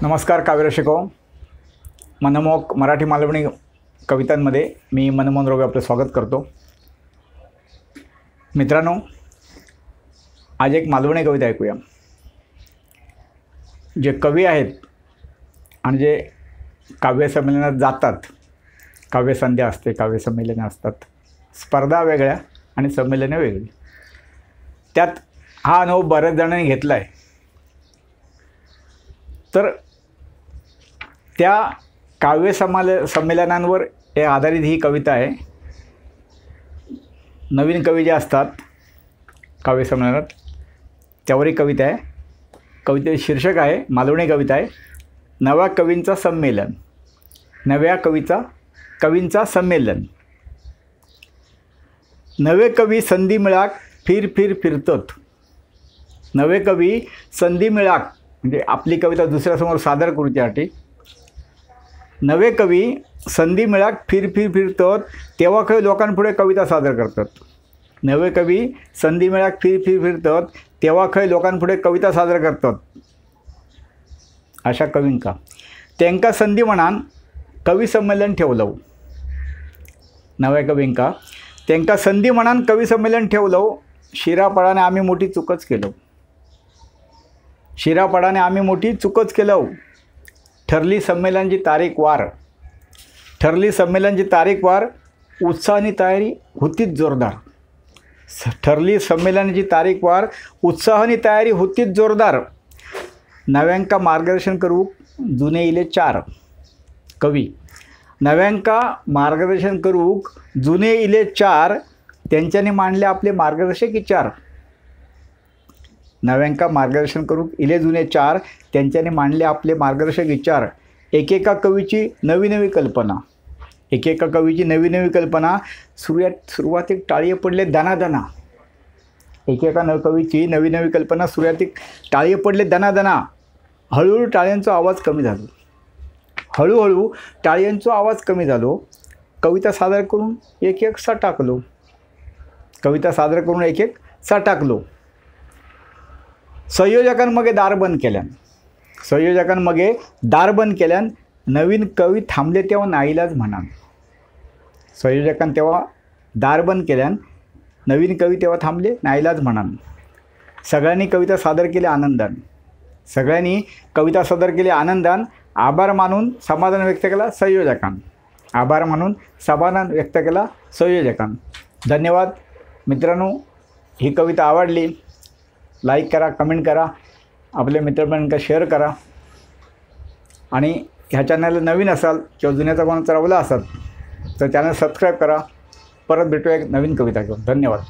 नमस्कार काव्यरसिको. मनमोहक मराठी मालवणी कवितांमध्ये मी मनमोहन रोगे आपलं स्वागत करतो. मित्रांनो, आज एक मालवणी कविता ऐकूया. जे कवी आहेत आणि जे काव्यसंमेलनात जातात, काव्यसंध्या असते, काव्यसंमेलनं असतात, स्पर्धा वेगळ्या आणि संमेलनं वेगळी. त्यात हा अनुभव बऱ्याच जणांनी घेतला आहे. तर त्या संमेलनांवर हे आधारित ही कविता आहे. नवीन कवी जे असतात काव्यसंमेलनात त्यावरही कविता आहे. कवितेचे शीर्षक आहे, मालवणी कविता आहे, नव्या कवींचा संमेलन. नव्या कवींचा संमेलन. नवे कवी संधी मिळाक फिरतात. नवे कवी संधी मिळाक म्हणजे आपली कविता दुसऱ्यासमोर सादर करू त्यासाठी. नवे कवी संधी मिळाक फिरतात तेव्हा काही लोकांपुढे कविता सादर करतात. नवे कवी संधी मिळाक फिरतात तेव्हा काही लोकांपुढे कविता सादर करतात. अशा कवींका त्यांका संधी म्हणान कवी संमेलन ठेवलं. नव्या कवींका त्यांका संधी म्हणान कवी संमेलन ठेवलं. शिरापडाने आम्ही मोठी चूकच केलं. शिरापडाने आम्ही मोठी चूकच केलं. ठरली संमेलनाची तारीख वार. उत्साहाने तयारी होतीच जोरदार. ठरली संमेलनाची तारीख वार. उत्साहाने तयारी होतीच जोरदार. नव्यांका मार्गदर्शन करू जुने इले 4 कवी. नव्यांका मार्गदर्शन करू जुने इले 4 त्यांच्याने मांडले आपले मार्गदर्शक विचार. नव्यांका मार्गदर्शन करू इले जुने 4 त्यांच्याने मांडले आपले मार्गदर्शक विचार. एकेका कवीची नवी कल्पना सुरुवातीक टाळी पडले दनादना. एकेका कवीची नवी कल्पना सुरुवातीक टाळी पडले दनादना. हळूहळू टाळ्यांचा आवाज कमी झालो. कविता सादर करून एक सटाकलो. संयोजकांमध्ये दार बंद केल्यान नवीन कवी थांबले तेव्हा नाईलाज म्हणान. संयोजकांनी तेव्हा दार बंद केल्यान नवीन कवी तेव्हा थांबले नाईलाज म्हणान. सगळ्यांनी कविता सादर केली आनंदान. आभार मानून समाधान व्यक्त केला संयोजकान. धन्यवाद मित्रांनो. ही कविता आवडली, लाईक करा, कमेंट करा, आपल्या मित्रमंडळींना शेअर करा. आणि ह्या चॅनलला नवीन असाल किंवा जुन्याचा कोण चालवला असाल तर चॅनल सबस्क्राईब करा. परत भेटूया एक नवीन कविता घेऊन. धन्यवाद.